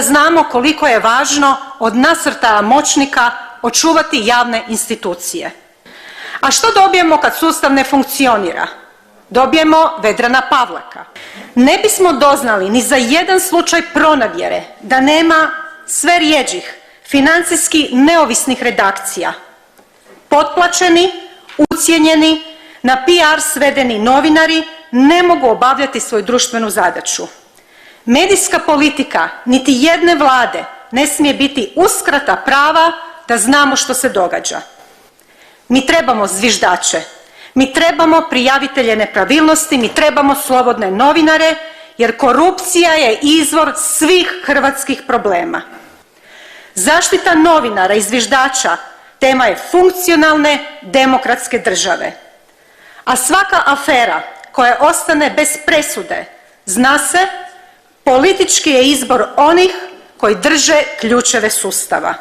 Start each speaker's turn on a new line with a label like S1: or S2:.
S1: Znamo koliko je važno od nasrtaja moćnika očuvati javne institucije. A što dobijemo kad sustav ne funkcionira? Dobijemo Vedrana Pavlaka. Ne bismo doznali ni za jedan slučaj pronevjere da nema sve rjeđih, financijski neovisnih redakcija. Potplaćeni, ucijenjeni, na PR svedeni novinari ne mogu obavljati svoju društvenu zadaću. Medijska politika niti jedne vlade ne smije biti uskrata prava da znamo što se događa. Mi trebamo zviždače, mi trebamo prijavitelje nepravilnosti, mi trebamo slobodne novinare, jer korupcija je izvor svih hrvatskih problema. Zaštita novinara i zviždača tema je funkcionalne demokratske države. A svaka afera koja ostane bez presude, zna se, politički je izbor onih koji drže ključeve sustava.